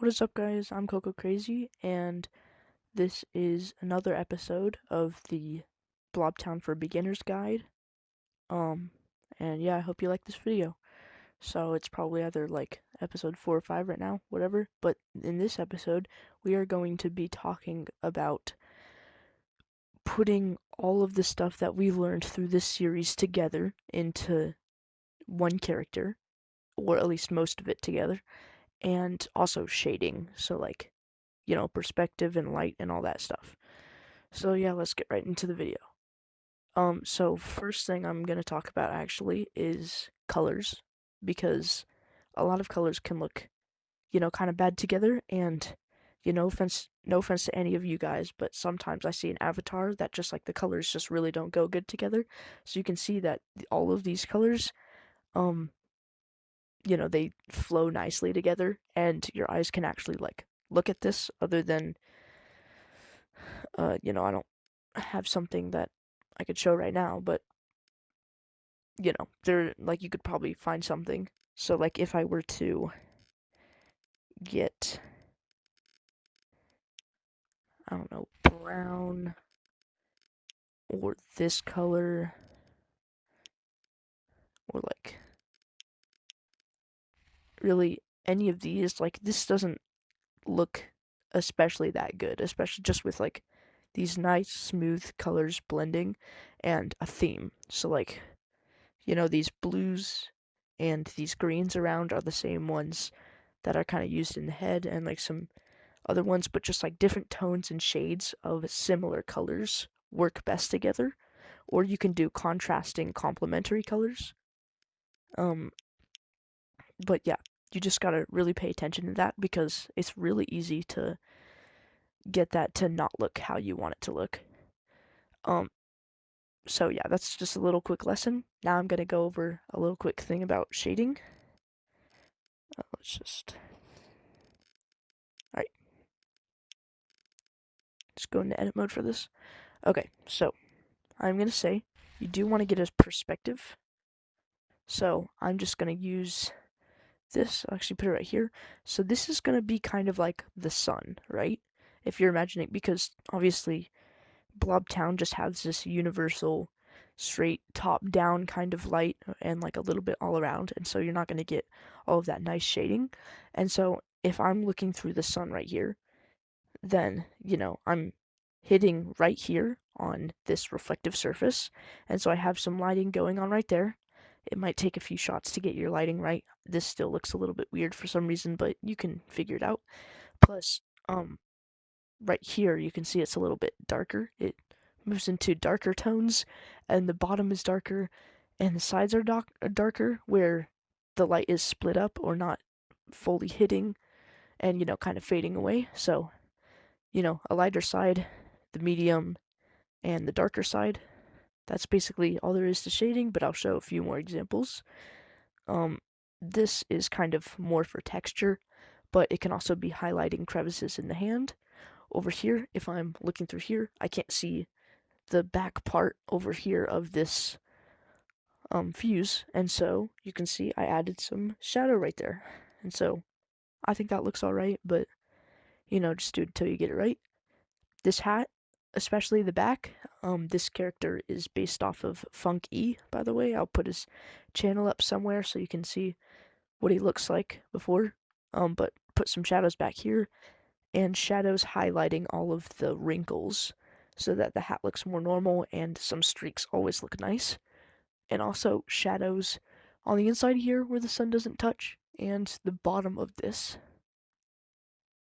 What is up, guys? I'm Coco Crazy, and this is another episode of the Blobtown for Beginners guide. Um, and yeah, I hope you like this video. So it's probably either like episode 4 or 5 right now, whatever. But in this episode, we are going to be talking about putting all of the stuff that we learned through this series together into one character, or at least most of it together, and also shading. So like perspective and light and all that stuff. So yeah, let's get right into the video. So first thing I'm gonna talk about actually is colors, because a lot of colors can look, kind of bad together, and no offense to any of you guys, but sometimes I see an avatar that just like the colors just really don't go good together. So you can see that all of these colors, um, they flow nicely together, and your eyes can actually like look at this other than I don't have something that I could show right now, but there like you could probably find something. So like if I were to get, I don't know, brown or this color or like really any of these, like this doesn't look especially that good, especially just with like these nice smooth colors blending and a theme. So like, these blues and these greens around are the same ones that are kind of used in the head, and like some other ones, but just like different tones and shades of similar colors work best together. Or you can do contrasting complementary colors. Um, but yeah, you just gotta really pay attention to that because it's really easy to get that to not look how you want it to look. Um, so yeah, that's just a little quick lesson. Now I'm gonna go over a little quick thing about shading. Let's just, alright, just go into edit mode for this. Okay, so I'm gonna say you do want to get a perspective. So I'm just gonna use this. I'll actually put it right here. So this is gonna be kind of like the sun, right? If you're imagining, because obviously Blobtown just has this universal straight top down kind of light and like a little bit all around, and so you're not going to get all of that nice shading. And so if I'm looking through the sun right here, then I'm hitting right here on this reflective surface, and so I have some lighting going on right there. It might take a few shots to get your lighting right. This still looks a little bit weird for some reason, but you can figure it out. Plus, right here you can see it's a little bit darker. It moves into darker tones, and the bottom is darker, and the sides are darker, where the light is split up or not fully hitting, and kind of fading away. So a lighter side, the medium, and the darker side. That's basically all there is to shading, but I'll show a few more examples. Um, this is kind of more for texture, but it can also be highlighting crevices in the hand. Over here, if I'm looking through here, I can't see the back part over here of this fuse, and so you can see I added some shadow right there. And so I think that looks alright, but just do it until you get it right. This hat, especially the back, this character is based off of Funk E, by the way. I'll put his channel up somewhere so you can see what he looks like before. But put some shadows back here, and shadows highlighting all of the wrinkles so that the hat looks more normal, and some streaks always look nice. And also shadows on the inside here where the sun doesn't touch, and the bottom of this.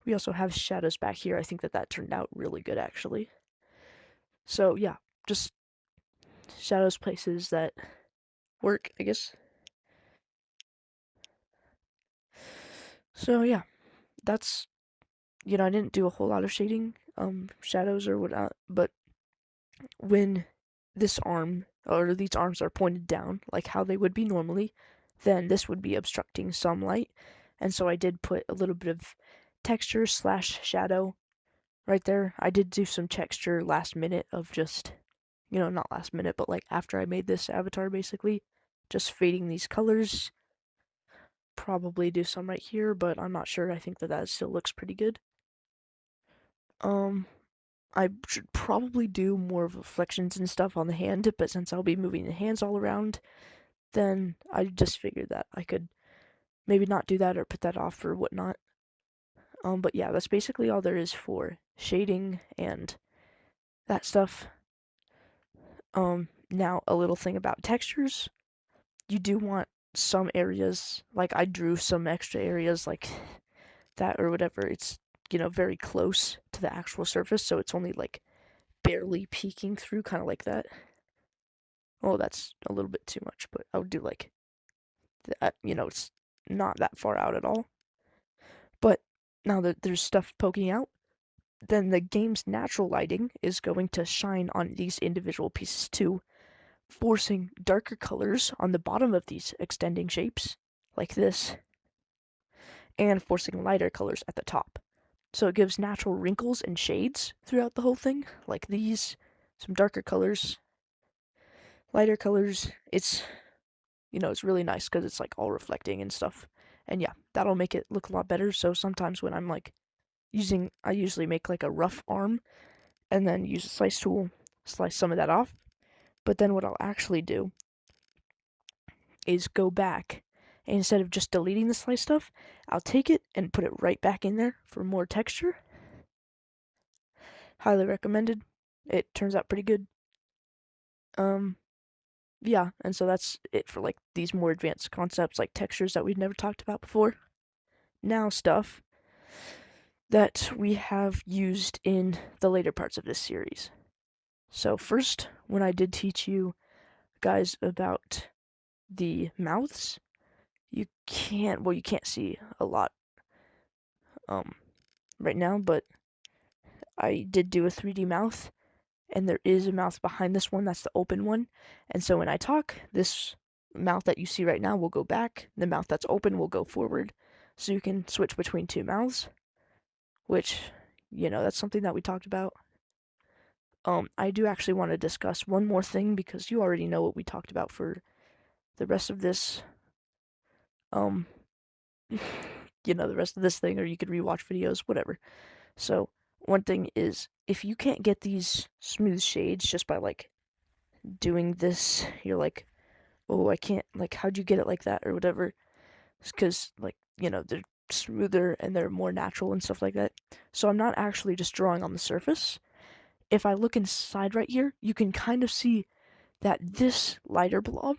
We also have shadows back here. I think that turned out really good, actually. So yeah, just shadows places that work, I guess. So yeah, that's, I didn't do a whole lot of shading, shadows or whatnot, but when this arm or these arms are pointed down, like how they would be normally, then this would be obstructing some light. And so I did put a little bit of texture slash shadow right there. I did do some texture last minute of just, not last minute, but like after I made this avatar basically, just fading these colors. probably do some right here, but I'm not sure. I think that still looks pretty good. Um, I should probably do more reflections and stuff on the hand, but since I'll be moving the hands all around, then I just figured that I could maybe not do that or put that off or whatnot. But yeah, that's basically all there is for shading and that stuff. Now a little thing about textures. You do want some areas, like I drew some extra areas like that or whatever. It's, very close to the actual surface, so it's only like barely peeking through, kind of like that. Oh, that's a little bit too much, but I would do like that, it's not that far out at all. But now that there's stuff poking out, then the game's natural lighting is going to shine on these individual pieces too, forcing darker colors on the bottom of these extending shapes, like this, and forcing lighter colors at the top. So it gives natural wrinkles and shades throughout the whole thing, like these, some darker colors, lighter colors. It's really nice because it's like all reflecting and stuff. And yeah, that'll make it look a lot better. So sometimes when I'm like I usually make like a rough arm and then use a slice tool, slice some of that off. But then what I'll actually do is go back, and instead of just deleting the slice stuff, I'll take it and put it right back in there for more texture. Highly recommended. It turns out pretty good. Yeah, and so that's it for like these more advanced concepts like textures that we've never talked about before. Now stuff that we have used in the later parts of this series. So first, when I did teach you guys about the mouths, you can't see a lot right now, but I did do a 3D mouth, and there is a mouth behind this one. That's the open one. And so when I talk, this mouth that you see right now will go back. The mouth that's open will go forward. So you can switch between two mouths, which, that's something that we talked about. I do actually want to discuss one more thing because you already know what we talked about for the rest of this, um, the rest of this thing, or you could rewatch videos, whatever. So one thing is, if you can't get these smooth shades just by like doing this, you're like, oh, I can't, like, how'd you get it like that or whatever? Because like, they're smoother and they're more natural and stuff like that. So I'm not actually just drawing on the surface. If I look inside right here, you can kind of see that this lighter blob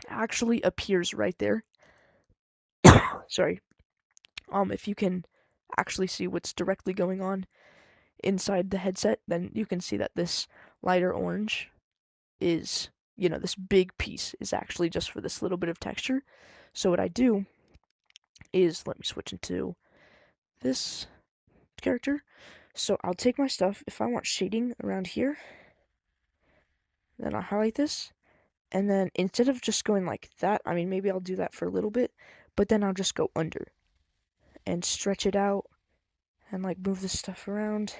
actually appears right there. Sorry. If you can actually see what's directly going on inside the headset, then you can see that this lighter orange is, this big piece is actually just for this little bit of texture. So what I do is, let me switch into this character. So I'll take my stuff, if I want shading around here, then I'll highlight this, and then instead of just going like that, I mean, maybe I'll do that for a little bit, but then I'll just go under and stretch it out and like move this stuff around,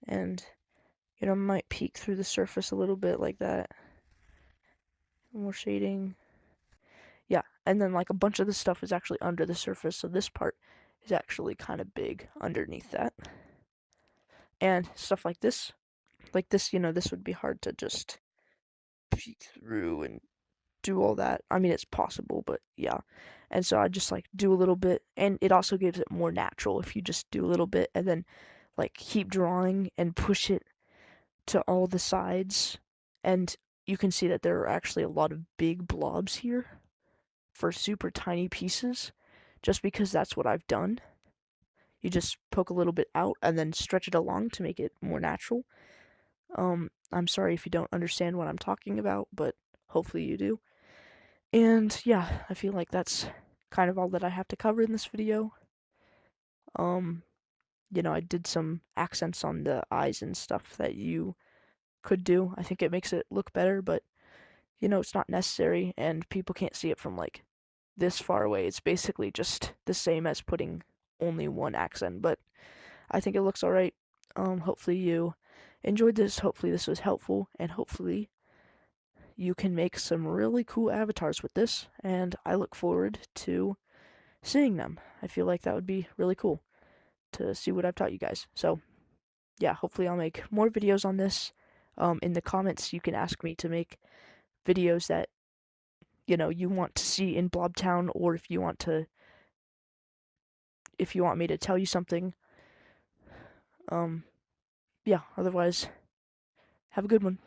and might peek through the surface a little bit like that. More shading. Yeah, and then like a bunch of this stuff is actually under the surface, so this part is actually kind of big underneath that. And stuff like this, this would be hard to just peek through and do all that. I mean, it's possible, but yeah. And so I just like do a little bit, and it also gives it more natural if you just do a little bit and then like keep drawing and push it to all the sides. And you can see that there are actually a lot of big blobs here for super tiny pieces, just because that's what I've done. You just poke a little bit out and then stretch it along to make it more natural. I'm sorry if you don't understand what I'm talking about, but hopefully you do. And yeah, I feel like that's kind of all that I have to cover in this video. I did some accents on the eyes and stuff that you could do. I think it makes it look better, but it's not necessary and people can't see it from like this far away. It's basically just the same as putting only one accent, but I think it looks alright. Hopefully you enjoyed this. Hopefully this was helpful, and hopefully you can make some really cool avatars with this, and I look forward to seeing them. I feel like that would be really cool to see what I've taught you guys. So yeah, hopefully I'll make more videos on this. In the comments, you can ask me to make videos that you want to see in Blobtown, or if you want me to tell you something. Yeah. Otherwise, have a good one.